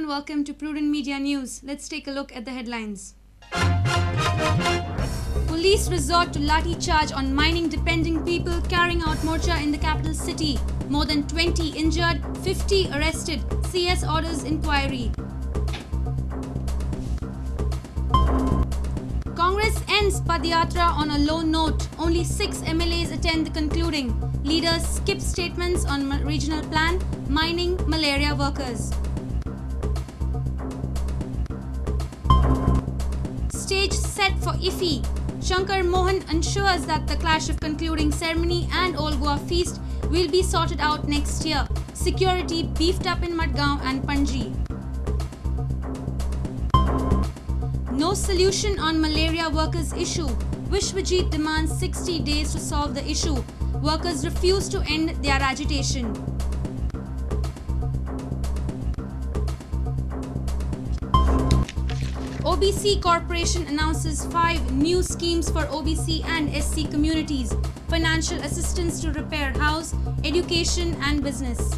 Welcome to Prudent Media News. Let's take a look at the headlines. Police resort to lathicharge on mining-dependent people carrying out morcha in the capital city. More than 20 injured, 50 arrested. CS orders inquiry. Congress ends Padyatra on a low note. Only 6 MLAs attend the concluding. Leaders skip statements on regional plan, mining, malaria workers. Stage set for IFI. Shankar Mohan ensures that the clash of concluding ceremony and Old Goa feast will be sorted out next year. Security beefed up in Madgaon and Panji. No solution on malaria workers issue. Vishwajit demands 60 days to solve the issue. Workers refuse to end their agitation. OBC Corporation announces 5 new schemes for OBC and SC communities. Financial assistance to repair house, education and business.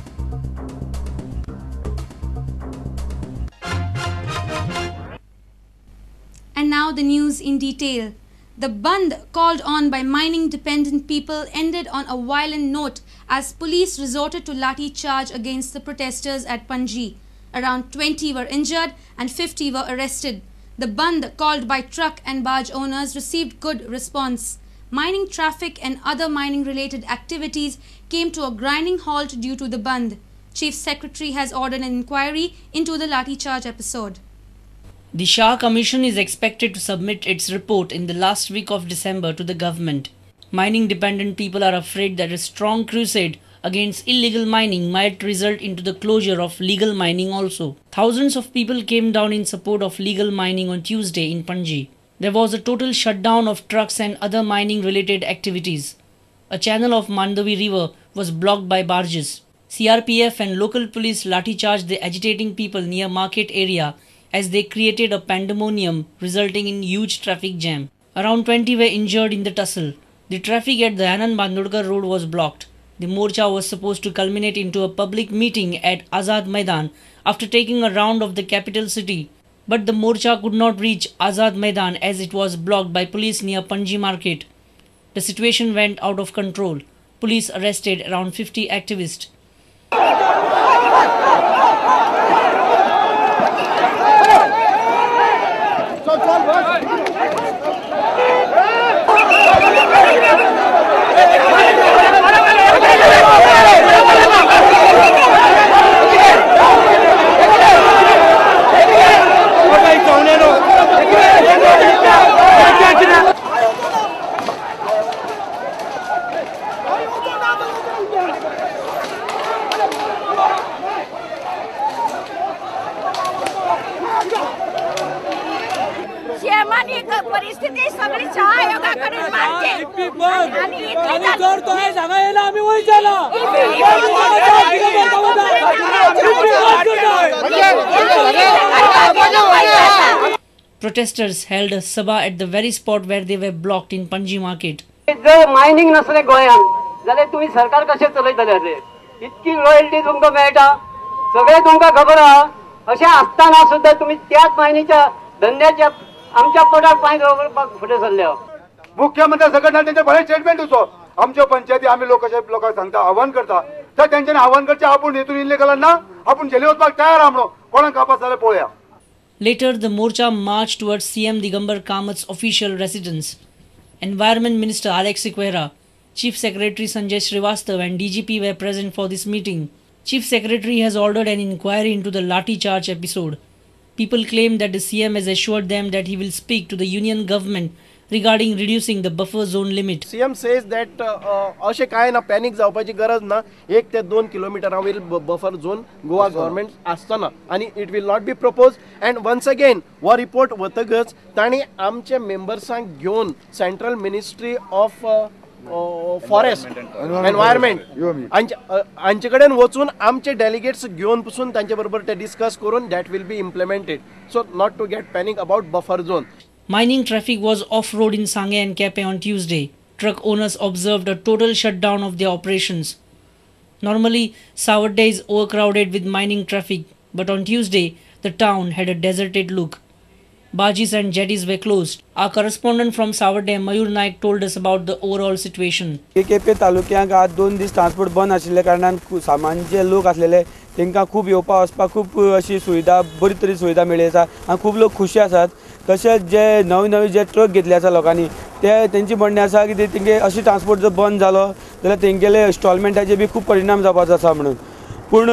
And now the news in detail. The Bandh called on by mining-dependent people ended on a violent note as police resorted to lathi charge against the protesters at Panji. Around 20 were injured and 50 were arrested. The Bandh called by truck and barge owners received good response. Mining traffic and other mining-related activities came to a grinding halt due to the Bandh. Chief Secretary has ordered an inquiry into the lathi charge episode. The Shah Commission is expected to submit its report in the last week of December to the government. Mining-dependent people are afraid that a strong crusade against illegal mining might result into the closure of legal mining also. Thousands of people came down in support of legal mining on Tuesday in Panji. There was a total shutdown of trucks and other mining-related activities. A channel of Mandavi River was blocked by barges. CRPF and local police lathi-charged the agitating people near market area as they created a pandemonium resulting in huge traffic jam. Around 20 were injured in the tussle. The traffic at the Anand Bandodkar road was blocked. The morcha was supposed to culminate into a public meeting at Azad Maidan after taking a round of the capital city. But the morcha could not reach Azad Maidan as it was blocked by police near Panji Market. The situation went out of control. Police arrested around 50 activists. परिस्थिती सगळी चहा आयोगाकडे मागते आणि करतोय सांगायला आम्ही वैचाला Protesters held a sabha at the very spot where they were blocked in Panji Market. जर मायनिंग नसले गोंयांत जाल्यार तुम्ही सरकार कशें चलयतले अशें इतकी रॉयल्टी तुमकां मेळटा सगळे तुमकां खबर आहा अशें आसतना सुद्दां तुम्ही त्याच मायनीच्या धंद्याच्या आमच्या पोटार पांय दवरपाक फुडें सरले मुख्यमंत्री सगळ्यांना त्यांचे बरें स्टेटमेंट दिवचो आमच्या पंचायती आम्ही लोकांक सांगता आव्हान करता तर तेंच्यांनी आव्हान करचें आपूण हेतून इल्लीगल ना आपूण जेली वचपाक तयार आहा म्हणून कोणाक कापास जाल्यार पळोवया. Later, the morcha marched towards CM Digambar Kamat's official residence. Environment Minister Alex Sequeira, Chief Secretary Sanjay Srivastav and DGP were present for this meeting. Chief Secretary has ordered an inquiry into the lathi charge episode. People claim that the CM has assured them that he will speak to the union government regarding reducing the buffer zone limit. CM says that अशें काय ना, panic जावपाची गरज ना. 1 ते 2 किलोमीटरावरील buffer zone Goa government आसतना आणि it will not be propose. And once again वो रिपोर्ट वतकच तांणी आमच्या मेंबर्सांक घेवन central ministry of forest environment हांचे कडेन वचून आमचे डेलिगेट्स घेवन पसून तांचे बरोबर ते डिस्कस करून that will be implemented. So not to get panic about buffer zone. Mining traffic was off-road in Sangay and Kepe on Tuesday. Truck owners observed a total shutdown of their operations. Normally, Savarday is overcrowded with mining traffic, but on Tuesday, the town had a deserted look. Barges and jetties were closed. Our correspondent from Savarday, Mayur Naik, told us about the overall situation. Quepem तालुक्यांक आज 2 दीस transport बंद आशिल्ल्या कारणान सामान्य लोक आसलेले तांकां खूब येवपा वचपाक खूब अशी सुविधा बरी तरी सुविधा मेळ्ळी आसा आनी खूब लोक खुशी आसात. तशेंच जे नवे जे ट्रक घेतले आसा लोकांनी तेंची म्हणणें आसा की तेंगे अशी ट्रान्सपोर्ट जर बंद जालो जाल्यार तेंगेले इन्स्टॉलमेंटाचे बी खूब परिणाम जावपाचो आसा म्हणून. पूण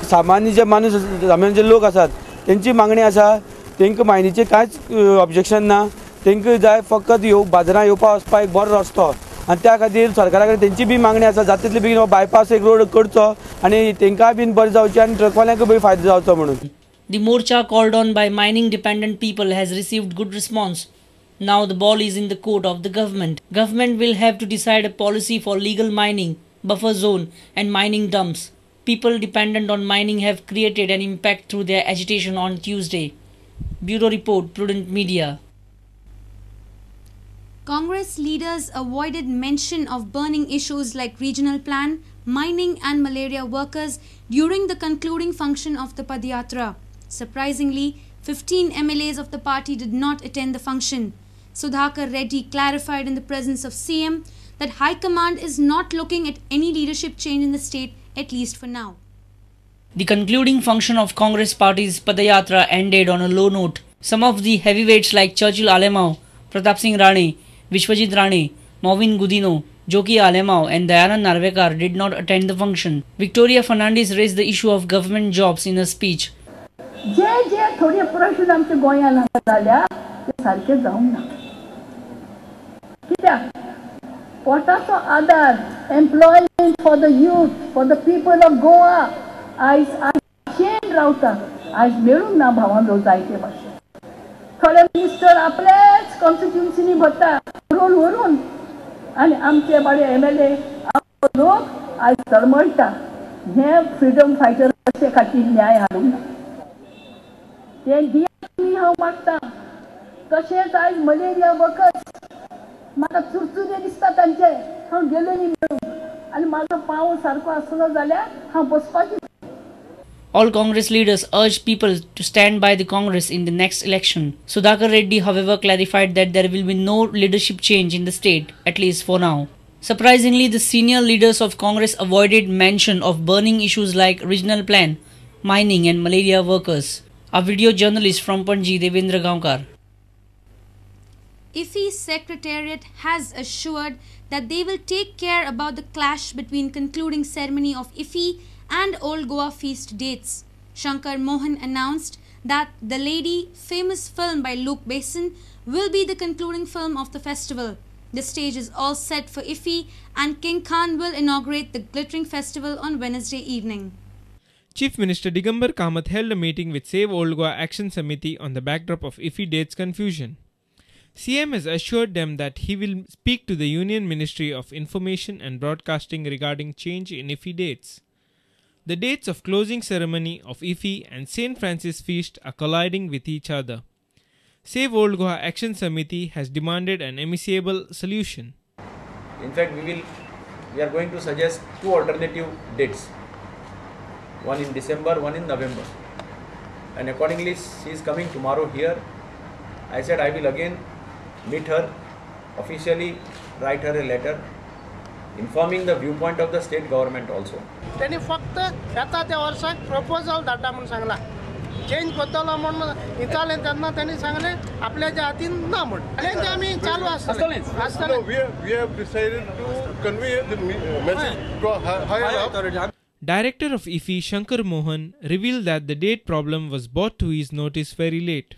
सामान्य जे माणूस सामान्य जे लोक आसात तेंची मागणी आसा तांकां मायनीचें कांयच ऑब्जेक्शन ना. तांकां जाय फकत बाजारांत येवपा वचपाक एक बरो रस्तो आनी त्या खातीर सरकारा कडेन तेंची बी मागणी आसा जाता तितले बेगीन बायपास एक रोड करचो आनी तांकां बीन बरें जावचें आनी ट्रकवाल्यांकूय बी फायदो जावचो म्हणून. The morcha called on by mining dependent people has received good response. Now the ball is in the court of the government. Government will have to decide a policy for legal mining, buffer zone and mining dumps. People dependent on mining have created an impact through their agitation on Tuesday. Bureau Report, Prudent Media. Congress leaders avoided mention of burning issues like regional plan, mining and malaria workers during the concluding function of the Padayatra. Surprisingly, 15 MLAs of the party did not attend the function. Sudhakar Reddy clarified in the presence of CM that High Command is not looking at any leadership change in the state, at least for now. The concluding function of Congress party's Padayatra ended on a low note. Some of the heavyweights like Churchill Alemao, Pratap Singh Rane, Vishwajit Rane, Movin Gudino, Joki Alemao and Dayanand Narvekar did not attend the function. Victoria Fernandez raised the issue of government jobs in her speech. जे थोडे प्रश्न आमच्या गोंयांत जाल्या ते सारखे जावंक ना. कित्याक पोटाचो आदार employment for the youth for the people of Goa आयज शेण रावता आयज मेळूंक ना भावांनो जायते भाशेन. थोडे मिनिस्टर आपलेच कॉन्स्टिट्युन्सीनी भरता व्हरून व्हरून आनी आमचे बाळे MLA लोक आयज तळमळटा. हे फ्रिडम फायटर अशे खातीर न्याय हाडूंक ना. ते दियानी हांव मागता. तशेंच आयज मलेरिया वर्कर्स म्हाका चुरचुरे दिसता तांचे. हांव गेलो न्ही मेळूंक आनी म्हाजो पांव सारको आसलो जाल्यार हांव बसपाची. All Congress leaders urged people to stand by the Congress in the next election. Sudhakar Reddy, however, clarified that there will be no leadership change in the state, at least for now. Surprisingly, the senior leaders of Congress avoided mention of burning issues like regional plan, mining and malaria workers. Our video journalist from Panji, Devendra Gaonkar. IFI's secretariat has assured that they will take care about the clash between concluding ceremony of IFI and Old Goa feast dates. Shankar Mohan announced that The Lady, famous film by Luke Besson, will be the concluding film of the festival. The stage is all set for IFI and King Khan will inaugurate the glittering festival on Wednesday evening. Chief Minister Digambar Kamath held a meeting with Save Old Goa Action Samiti on the backdrop of IFI dates confusion. CM has assured them that he will speak to the Union Ministry of Information and Broadcasting regarding change in IFI dates. The dates of closing ceremony of IFI and St. Francis Feast are colliding with each other. Save Old Goa Action Samiti has demanded an amicable solution. In fact, we are going to suggest 2 alternative dates. One in December, one in November. And accordingly, she is coming tomorrow here. I said I will again meet her, officially write her a letter, informing the viewpoint of the state government also. त्यांनी फक्त येता त्या वर्साक proposal धाडटा म्हणून Sangla. Change करतलो म्हणून विचारले तेन्ना त्यांनी सांगले आपल्याच्या हातीन ना म्हणून. आणि ते आम्ही चालू आसतले. We have decided to convey the message to higher up. Director of IFI Shankar Mohan revealed that the date problem was brought to his notice very late.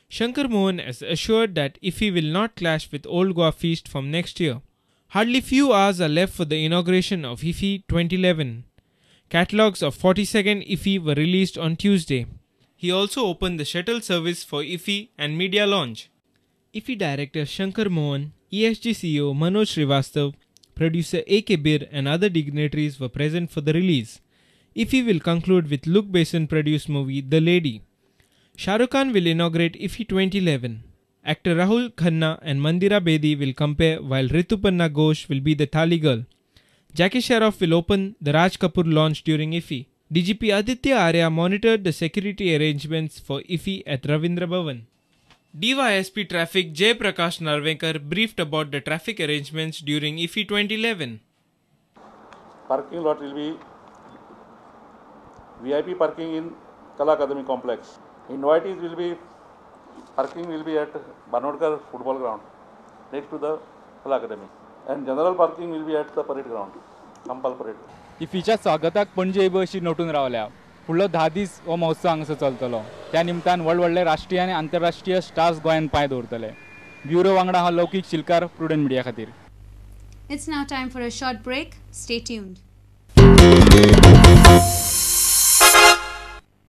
Shankar Mohan has assured that IFI will not clash with Old Goa Feast from next year. Hardly few hours are left for the inauguration of IFI 2011. Catalogues of 42nd IFI were released on Tuesday. He also opened the shuttle service for IFI and media launch. IFI Director Shankar Mohan, ESG CEO Manoj Srivastav, producer A.K. Bir and other dignitaries were present for the release. IFI will conclude with Luke Besson produced movie The Lady. Shah Rukh Khan will inaugurate IFI 2011. Actor Rahul Khanna and Mandira Bedi will compare while Rituparna Ghosh will be the Thali girl. Jackie Shroff will open the Raj Kapoor launch during IFI. DGP Aditya Arya monitored the security arrangements for IFI at Ravindra Bhavan. DYSP Traffic Jay Prakash Narvekar briefed about the traffic arrangements during IFI 2011. Parking lot will be VIP parking in Kala Academy complex. Invitees will be parking will be at Banodkar football ground next to the Kala Academy, and general parking will be at the parade ground, Kampal parade. IFIच्या स्वागताक Panaji बशी नटून रावल्या. फुडलो 10 दीस हो महोत्सव हांगासर चलतलो. त्या निमतान व्हडले राष्ट्रीय आनी आंतरराष्ट्रीय स्टार्स गोंयान पांय दवरतले. ब्युरो वांगडा हा लौकीक शिलकार प्रुडंट मिडिया खातीर. It's now time for a short break. Stay tuned.